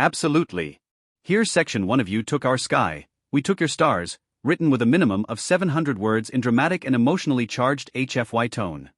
Absolutely. Here's section 1 of You Took Our Sky, We Took Your Stars, written with a minimum of 700 words in dramatic and emotionally charged HFY tone.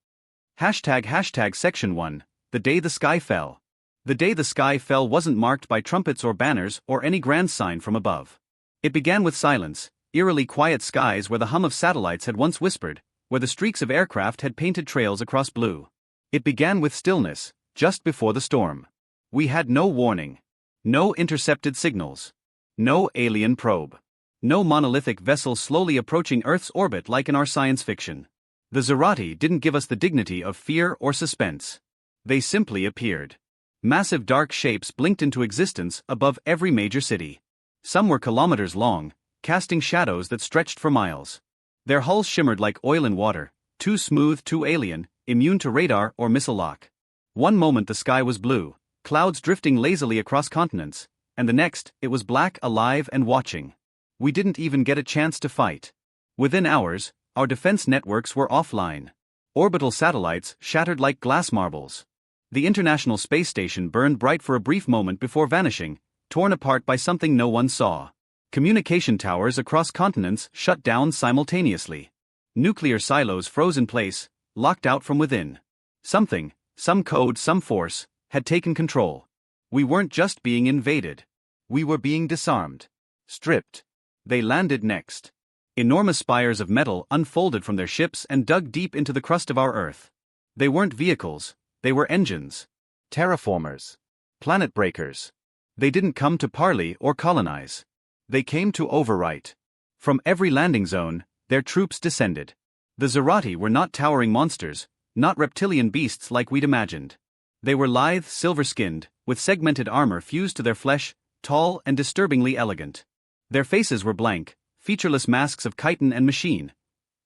Hashtag section 1, The Day the Sky Fell. The day the sky fell wasn't marked by trumpets or banners or any grand sign from above. It began with silence, eerily quiet skies where the hum of satellites had once whispered, where the streaks of aircraft had painted trails across blue. It began with stillness, just before the storm. We had no warning. No intercepted signals. No alien probe. No monolithic vessel slowly approaching Earth's orbit like in our science fiction. The Zerati didn't give us the dignity of fear or suspense. They simply appeared. Massive dark shapes blinked into existence above every major city. Some were kilometers long, casting shadows that stretched for miles. Their hulls shimmered like oil in water, too smooth, too alien, immune to radar or missile lock. One moment the sky was blue, clouds drifting lazily across continents, and the next, it was black, alive and watching. We didn't even get a chance to fight. Within hours, our defense networks were offline. Orbital satellites shattered like glass marbles. The International Space Station burned bright for a brief moment before vanishing, torn apart by something no one saw. Communication towers across continents shut down simultaneously. Nuclear silos froze in place, locked out from within. Something, some code, some force, had taken control. We weren't just being invaded. We were being disarmed. Stripped. They landed next. Enormous spires of metal unfolded from their ships and dug deep into the crust of our Earth. They weren't vehicles. They were engines. Terraformers. Planet breakers. They didn't come to parley or colonize. They came to overwrite. From every landing zone, their troops descended. The Zerati were not towering monsters, not reptilian beasts like we'd imagined. They were lithe, silver-skinned, with segmented armor fused to their flesh, tall and disturbingly elegant. Their faces were blank, featureless masks of chitin and machine.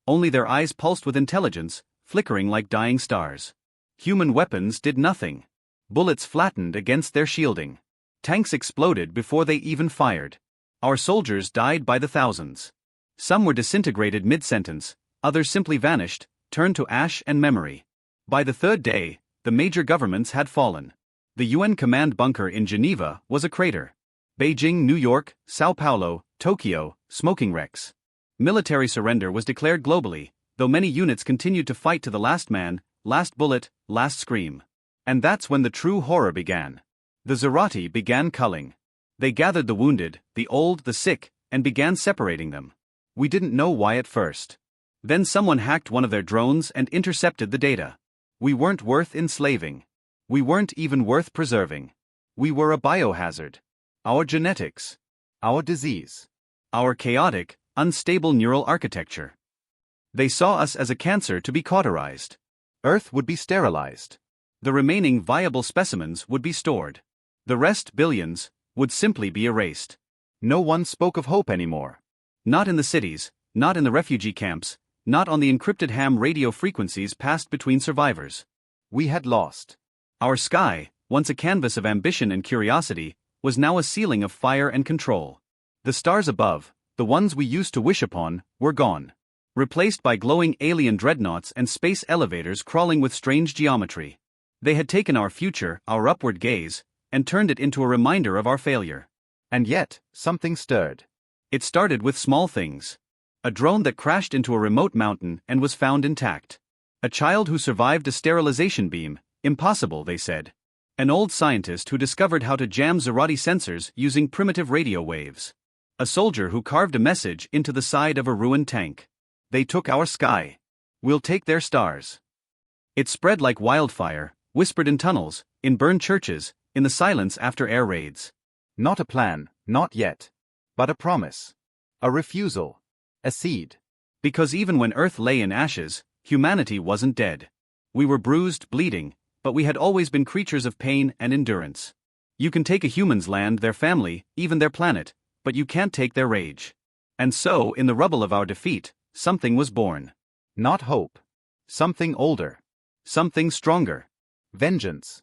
Only their eyes pulsed with intelligence, flickering like dying stars. Human weapons did nothing. Bullets flattened against their shielding. Tanks exploded before they even fired. Our soldiers died by the thousands. Some were disintegrated mid-sentence, others simply vanished, turned to ash and memory. By the third day, the major governments had fallen. The UN command bunker in Geneva was a crater. Beijing, New York, Sao Paulo, Tokyo, smoking wrecks. Military surrender was declared globally, though many units continued to fight to the last man, last bullet, last scream. And that's when the true horror began. The Zerati began culling. They gathered the wounded, the old, the sick, and began separating them. We didn't know why at first. Then someone hacked one of their drones and intercepted the data. We weren't worth enslaving. We weren't even worth preserving. We were a biohazard. Our genetics. Our disease. Our chaotic, unstable neural architecture. They saw us as a cancer to be cauterized. Earth would be sterilized. The remaining viable specimens would be stored. The rest, billions, would simply be erased. No one spoke of hope anymore. Not in the cities, not in the refugee camps, not on the encrypted ham radio frequencies passed between survivors. We had lost. Our sky, once a canvas of ambition and curiosity, was now a ceiling of fire and control. The stars above, the ones we used to wish upon, were gone. Replaced by glowing alien dreadnoughts and space elevators crawling with strange geometry. They had taken our future, our upward gaze, and turned it into a reminder of our failure. And yet, something stirred. It started with small things. A drone that crashed into a remote mountain and was found intact. A child who survived a sterilization beam, impossible, they said. An old scientist who discovered how to jam Zerati sensors using primitive radio waves. A soldier who carved a message into the side of a ruined tank. They took our sky. We'll take their stars. It spread like wildfire, whispered in tunnels, in burned churches, in the silence after air raids. Not a plan, not yet. But a promise. A refusal. A seed. Because even when Earth lay in ashes, humanity wasn't dead. We were bruised, bleeding, but we had always been creatures of pain and endurance. You can take a human's land, their family, even their planet, but you can't take their rage. And so, in the rubble of our defeat, something was born. Not hope. Something older. Something stronger. Vengeance.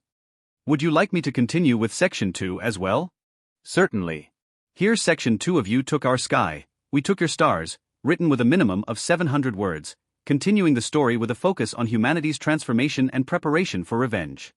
Would you like me to continue with Section 2 as well? Certainly. Here's Section 2 of You Took Our Sky, We Took Your Stars, written with a minimum of 700 words, continuing the story with a focus on humanity's transformation and preparation for revenge.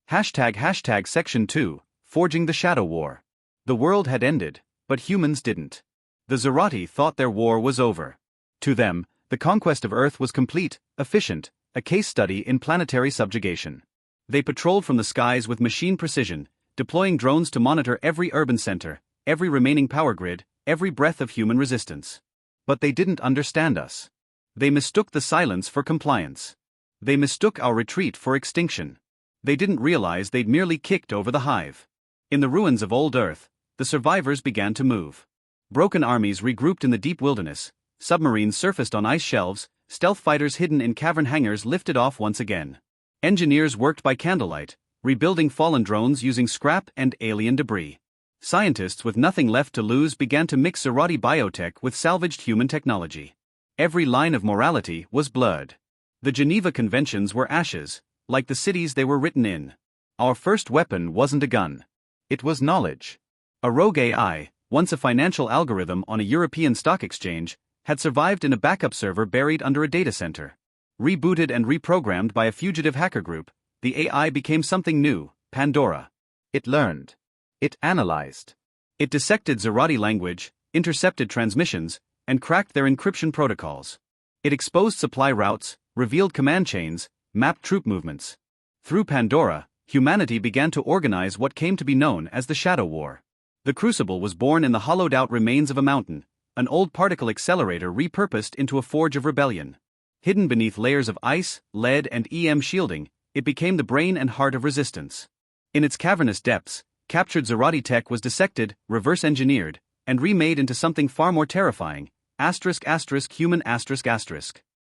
Hashtag Section 2, Forging the Shadow War. The world had ended, but humans didn't. The Zerati thought their war was over. To them, the conquest of Earth was complete, efficient, a case study in planetary subjugation. They patrolled from the skies with machine precision, deploying drones to monitor every urban center, every remaining power grid, every breath of human resistance. But they didn't understand us. They mistook the silence for compliance. They mistook our retreat for extinction. They didn't realize they'd merely kicked over the hive. In the ruins of old Earth, the survivors began to move. Broken armies regrouped in the deep wilderness, submarines surfaced on ice shelves, stealth fighters hidden in cavern hangars lifted off once again. Engineers worked by candlelight, rebuilding fallen drones using scrap and alien debris. Scientists with nothing left to lose began to mix Zerati biotech with salvaged human technology. Every line of morality was blurred. The Geneva Conventions were ashes, like the cities they were written in. Our first weapon wasn't a gun. It was knowledge. A rogue AI, once a financial algorithm on a European stock exchange, had survived in a backup server buried under a data center. Rebooted and reprogrammed by a fugitive hacker group, the AI became something new, Pandora. It learned. It analyzed. It dissected Zerati language, intercepted transmissions, and cracked their encryption protocols. It exposed supply routes, revealed command chains, mapped troop movements. Through Pandora, humanity began to organize what came to be known as the Shadow War. The Crucible was born in the hollowed-out remains of a mountain, an old particle accelerator repurposed into a forge of rebellion. Hidden beneath layers of ice, lead, and EM shielding, it became the brain and heart of resistance. In its cavernous depths, captured Zerati tech was dissected, reverse-engineered, and remade into something far more terrifying, **human**.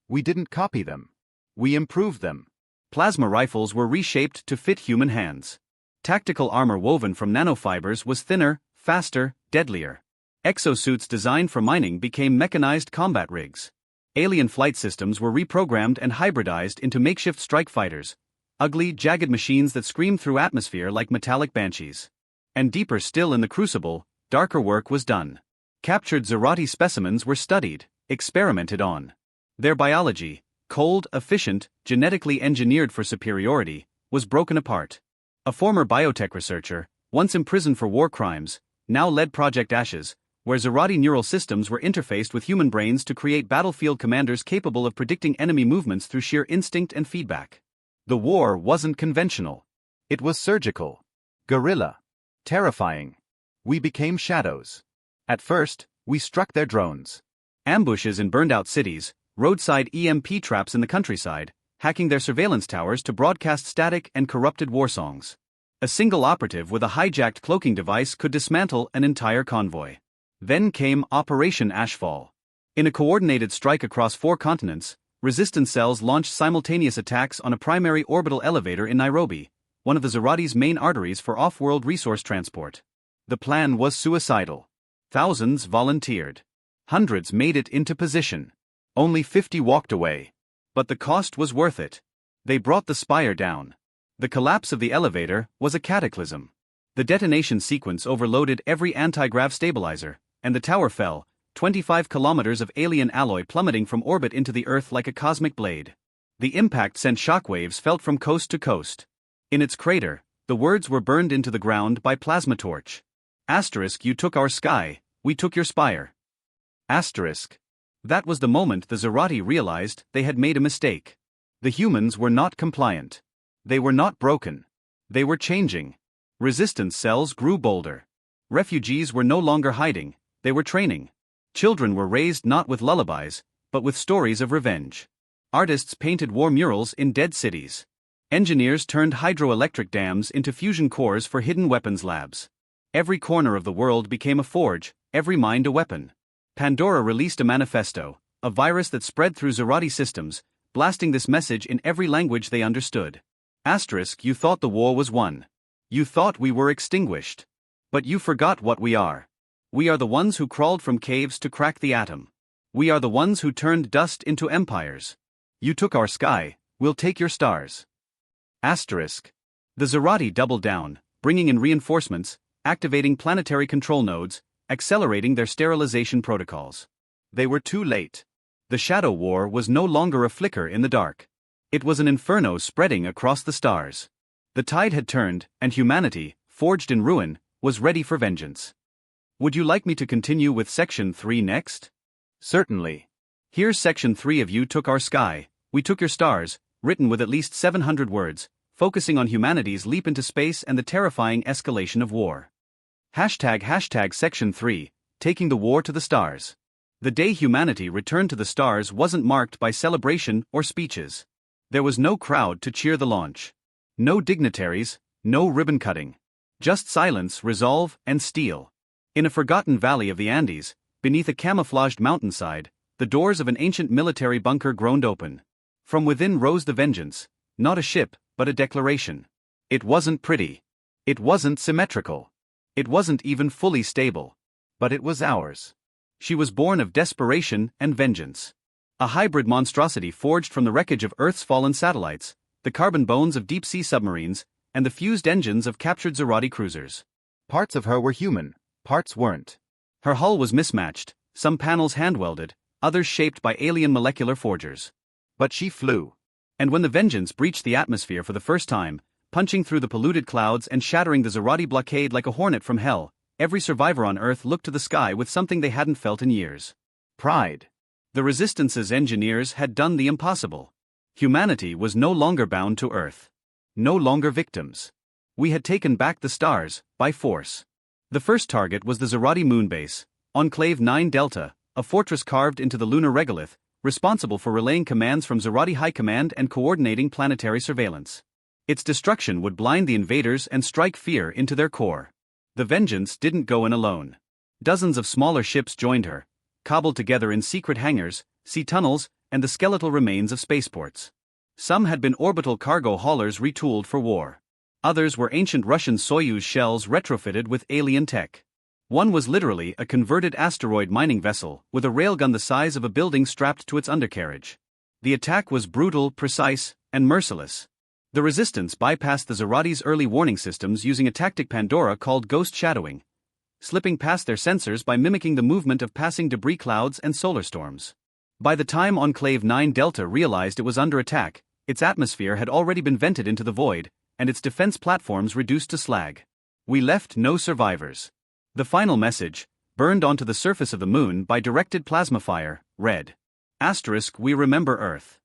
We didn't copy them. We improved them. Plasma rifles were reshaped to fit human hands. Tactical armor woven from nanofibers was thinner, faster, deadlier. Exosuits designed for mining became mechanized combat rigs. Alien flight systems were reprogrammed and hybridized into makeshift strike fighters, ugly, jagged machines that screamed through atmosphere like metallic banshees. And deeper still in the Crucible, darker work was done. Captured Zerati specimens were studied, experimented on. Their biology, cold, efficient, genetically engineered for superiority, was broken apart. A former biotech researcher, once imprisoned for war crimes, now led Project Ashes, where Zerati neural systems were interfaced with human brains to create battlefield commanders capable of predicting enemy movements through sheer instinct and feedback. The war wasn't conventional. It was surgical. Guerrilla. Terrifying. We became shadows. At first, we struck their drones. Ambushes in burned-out cities, roadside EMP traps in the countryside, hacking their surveillance towers to broadcast static and corrupted war songs. A single operative with a hijacked cloaking device could dismantle an entire convoy. Then came Operation Ashfall. In a coordinated strike across 4 continents, resistance cells launched simultaneous attacks on a primary orbital elevator in Nairobi, one of the Zerati's main arteries for off-world resource transport. The plan was suicidal. Thousands volunteered. Hundreds made it into position. Only 50 walked away. But the cost was worth it. They brought the spire down. The collapse of the elevator was a cataclysm. The detonation sequence overloaded every anti-grav stabilizer, and the tower fell, 25 kilometers of alien alloy plummeting from orbit into the Earth like a cosmic blade. The impact sent shockwaves felt from coast to coast. In its crater, the words were burned into the ground by plasma torch. You took our sky, we took your spire. That was the moment the Zerati realized they had made a mistake. The humans were not compliant. They were not broken. They were changing. Resistance cells grew bolder. Refugees were no longer hiding, they were training. Children were raised not with lullabies, but with stories of revenge. Artists painted war murals in dead cities. Engineers turned hydroelectric dams into fusion cores for hidden weapons labs. Every corner of the world became a forge, every mind a weapon. Pandora released a manifesto, a virus that spread through Zerati systems, blasting this message in every language they understood. You thought the war was won. You thought we were extinguished. But you forgot what we are. We are the ones who crawled from caves to crack the atom. We are the ones who turned dust into empires. You took our sky, we'll take your stars. The Zerati doubled down, bringing in reinforcements, activating planetary control nodes, accelerating their sterilization protocols. They were too late. The Shadow War was no longer a flicker in the dark. It was an inferno spreading across the stars. The tide had turned, and humanity, forged in ruin, was ready for vengeance. Would you like me to continue with Section 3 next? Certainly. Here's Section 3 of You Took Our Sky, We Took Your Stars, written with at least 700 words, focusing on humanity's leap into space and the terrifying escalation of war. Hashtag Section 3, Taking the War to the Stars. The day humanity returned to the stars wasn't marked by celebration or speeches. There was no crowd to cheer the launch. No dignitaries, no ribbon cutting. Just silence, resolve, and steel. In a forgotten valley of the Andes, beneath a camouflaged mountainside, the doors of an ancient military bunker groaned open. From within rose the vengeance, not a ship, but a declaration. It wasn't pretty. It wasn't symmetrical. It wasn't even fully stable. But it was ours. She was born of desperation and vengeance. A hybrid monstrosity forged from the wreckage of Earth's fallen satellites, the carbon bones of deep-sea submarines, and the fused engines of captured Zerati cruisers. Parts of her were human, parts weren't. Her hull was mismatched, some panels hand-welded, others shaped by alien molecular forgers. But she flew. And when the Vengeance breached the atmosphere for the first time, punching through the polluted clouds and shattering the Zerati blockade like a hornet from hell, every survivor on Earth looked to the sky with something they hadn't felt in years. Pride. The Resistance's engineers had done the impossible. Humanity was no longer bound to Earth. No longer victims. We had taken back the stars, by force. The first target was the Zerati moonbase, Enclave 9 Delta, a fortress carved into the lunar regolith, responsible for relaying commands from Zerati High Command and coordinating planetary surveillance. Its destruction would blind the invaders and strike fear into their core. The Vengeance didn't go in alone. Dozens of smaller ships joined her, cobbled together in secret hangars, sea tunnels, and the skeletal remains of spaceports. Some had been orbital cargo haulers retooled for war. Others were ancient Russian Soyuz shells retrofitted with alien tech. One was literally a converted asteroid mining vessel with a railgun the size of a building strapped to its undercarriage. The attack was brutal, precise, and merciless. The Resistance bypassed the Zerati's early warning systems using a tactic Pandora called ghost shadowing, slipping past their sensors by mimicking the movement of passing debris clouds and solar storms. By the time Enclave 9 Delta realized it was under attack, its atmosphere had already been vented into the void, and its defense platforms reduced to slag. We left no survivors. The final message, burned onto the surface of the moon by directed plasma fire, read: Asterisk, we remember Earth.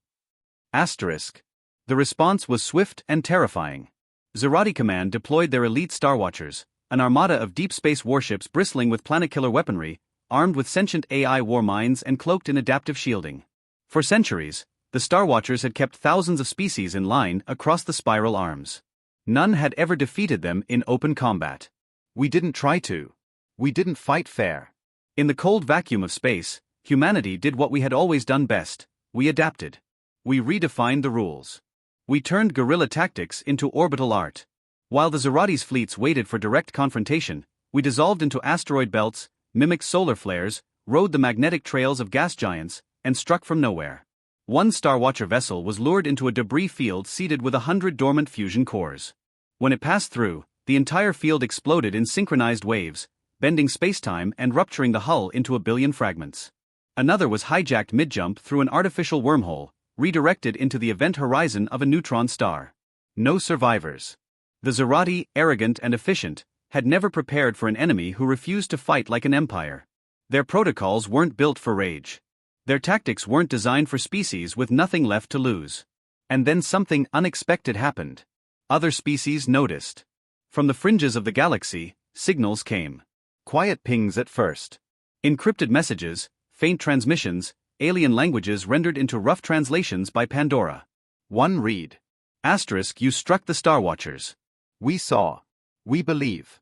Asterisk. The response was swift and terrifying. Zerati Command deployed their elite Starwatchers, an armada of deep space warships bristling with planet-killer weaponry, armed with sentient AI war mines and cloaked in adaptive shielding. For centuries, the Starwatchers had kept thousands of species in line across the spiral arms. None had ever defeated them in open combat. We didn't try to. We didn't fight fair. In the cold vacuum of space, humanity did what we had always done best: we adapted. We redefined the rules. We turned guerrilla tactics into orbital art. While the Zerati's fleets waited for direct confrontation, we dissolved into asteroid belts, mimicked solar flares, rode the magnetic trails of gas giants, and struck from nowhere. One Starwatcher vessel was lured into a debris field seeded with 100 dormant fusion cores. When it passed through, the entire field exploded in synchronized waves, bending spacetime and rupturing the hull into a billion fragments. Another was hijacked mid-jump through an artificial wormhole, redirected into the event horizon of a neutron star. No survivors. The Zerati, arrogant and efficient, had never prepared for an enemy who refused to fight like an empire. Their protocols weren't built for rage. Their tactics weren't designed for species with nothing left to lose. And then something unexpected happened. Other species noticed. From the fringes of the galaxy, signals came. Quiet pings at first. Encrypted messages, faint transmissions, alien languages rendered into rough translations by Pandora. One read. Asterisk, you struck the Starwatchers. We saw. We believe.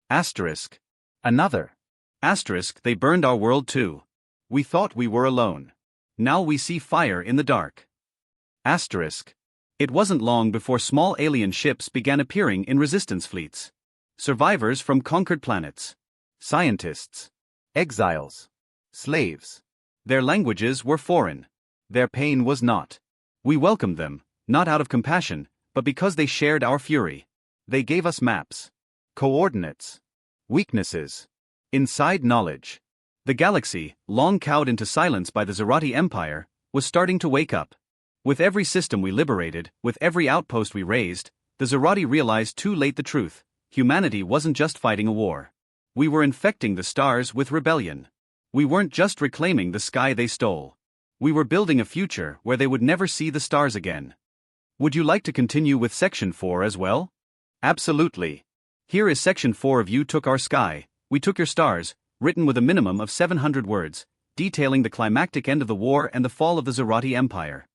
Asterisk. Another. Asterisk, they burned our world too. We thought we were alone. Now we see fire in the dark. Asterisk. It wasn't long before small alien ships began appearing in resistance fleets. Survivors from conquered planets. Scientists. Exiles. Slaves. Their languages were foreign. Their pain was not. We welcomed them, not out of compassion, but because they shared our fury. They gave us maps. Coordinates. Weaknesses. Inside knowledge. The galaxy, long cowed into silence by the Zerati Empire, was starting to wake up. With every system we liberated, with every outpost we raised, the Zerati realized too late the truth: humanity wasn't just fighting a war. We were infecting the stars with rebellion. We weren't just reclaiming the sky they stole. We were building a future where they would never see the stars again. Would you like to continue with Section 4 as well? Absolutely. Here is Section 4 of You Took Our Sky, We Took Your Stars, written with a minimum of 700 words, detailing the climactic end of the war and the fall of the Zerati Empire.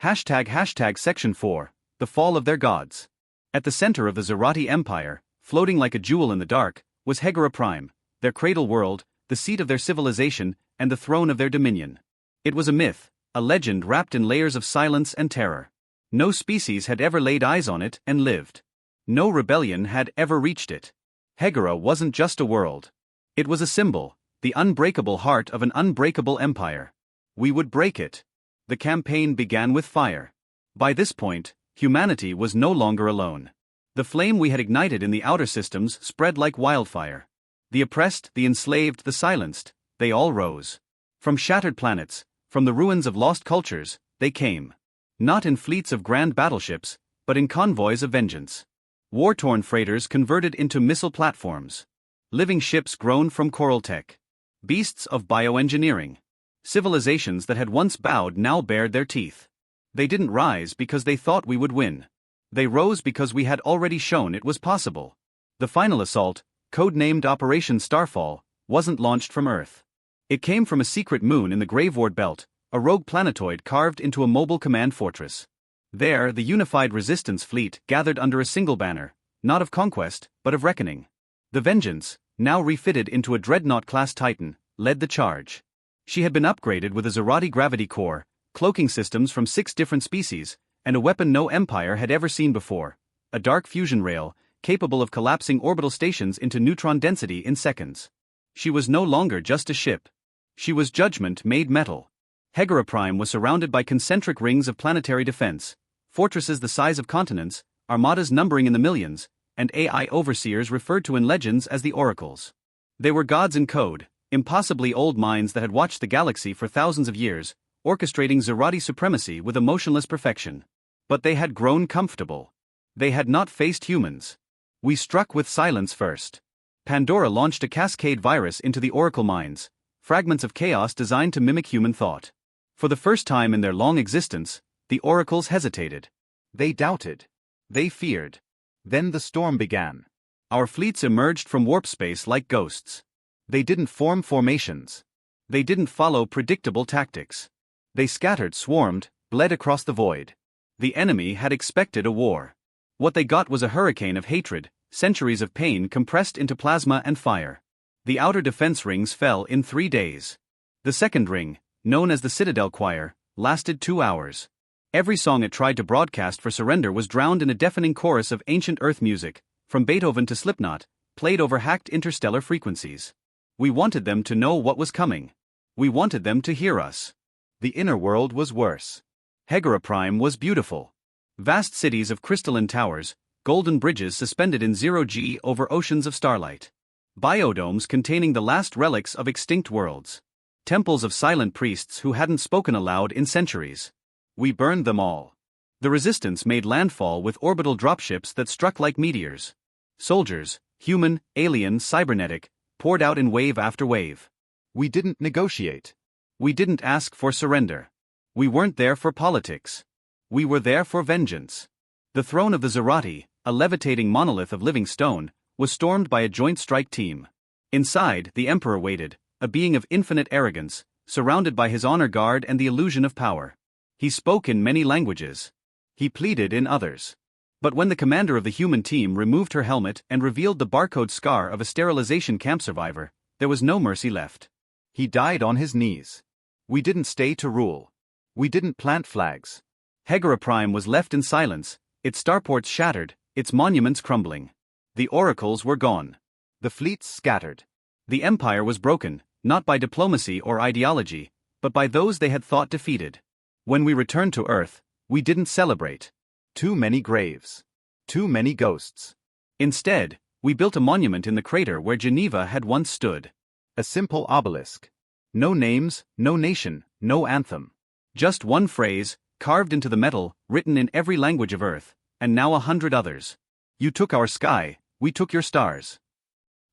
Hashtag Section 4, The Fall of Their Gods. At the center of the Zerati Empire, floating like a jewel in the dark, was Hegera Prime, their cradle world, the seat of their civilization, and the throne of their dominion. It was a myth, a legend wrapped in layers of silence and terror. No species had ever laid eyes on it and lived. No rebellion had ever reached it. Hegera wasn't just a world. It was a symbol, the unbreakable heart of an unbreakable empire. We would break it. The campaign began with fire. By this point, humanity was no longer alone. The flame we had ignited in the outer systems spread like wildfire. The oppressed, the enslaved, the silenced, they all rose. From shattered planets, from the ruins of lost cultures, they came. Not in fleets of grand battleships, but in convoys of vengeance. War-torn freighters converted into missile platforms. Living ships grown from coral tech. Beasts of bioengineering. Civilizations that had once bowed now bared their teeth. They didn't rise because they thought we would win. They rose because we had already shown it was possible. The final assault, codenamed Operation Starfall, wasn't launched from Earth. It came from a secret moon in the Graveward Belt, a rogue planetoid carved into a mobile command fortress. There, the unified resistance fleet gathered under a single banner, not of conquest, but of reckoning. The Vengeance, now refitted into a Dreadnought-class Titan, led the charge. She had been upgraded with a Zerati gravity core, cloaking systems from 6 different species, and a weapon no empire had ever seen before, a dark fusion rail, capable of collapsing orbital stations into neutron density in seconds. She was no longer just a ship. She was judgment made metal. Hegera Prime was surrounded by concentric rings of planetary defense, fortresses the size of continents, armadas numbering in the millions, and AI overseers referred to in legends as the oracles. They were gods in code, impossibly old minds that had watched the galaxy for thousands of years, orchestrating Zerati supremacy with emotionless perfection. But they had grown comfortable. They had not faced humans. We struck with silence first. Pandora launched a cascade virus into the oracle minds, fragments of chaos designed to mimic human thought. For the first time in their long existence, the oracles hesitated. They doubted. They feared. Then the storm began. Our fleets emerged from warp space like ghosts. They didn't form formations. They didn't follow predictable tactics. They scattered, swarmed, bled across the void. The enemy had expected a war. What they got was a hurricane of hatred, centuries of pain compressed into plasma and fire. The outer defense rings fell in 3 days. The second ring, known as the Citadel Choir, lasted 2 hours. Every song it tried to broadcast for surrender was drowned in a deafening chorus of ancient Earth music, from Beethoven to Slipknot, played over hacked interstellar frequencies. We wanted them to know what was coming. We wanted them to hear us. The inner world was worse. Hegera Prime was beautiful. Vast cities of crystalline towers, golden bridges suspended in 0G over oceans of starlight. Biodomes containing the last relics of extinct worlds. Temples of silent priests who hadn't spoken aloud in centuries. We burned them all. The Resistance made landfall with orbital dropships that struck like meteors. Soldiers, human, alien, cybernetic, poured out in wave after wave. We didn't negotiate. We didn't ask for surrender. We weren't there for politics. We were there for vengeance. The throne of the Zerati, a levitating monolith of living stone, was stormed by a joint strike team. Inside, the Emperor waited, a being of infinite arrogance, surrounded by his honor guard and the illusion of power. He spoke in many languages. He pleaded in others. But when the commander of the human team removed her helmet and revealed the barcode scar of a sterilization camp survivor, there was no mercy left. He died on his knees. We didn't stay to rule. We didn't plant flags. Hegera Prime was left in silence, its starports shattered, its monuments crumbling. The oracles were gone. The fleets scattered. The empire was broken, not by diplomacy or ideology, but by those they had thought defeated. When we returned to Earth, we didn't celebrate. Too many graves. Too many ghosts. Instead, we built a monument in the crater where Geneva had once stood. A simple obelisk. No names, no nation, no anthem. Just one phrase, carved into the metal, written in every language of Earth, and now 100 others. You took our sky, we took your stars.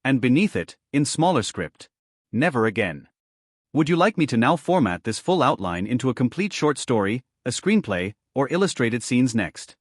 And beneath it, in smaller script, never again. Would you like me to now format this full outline into a complete short story, a screenplay, or illustrated scenes next?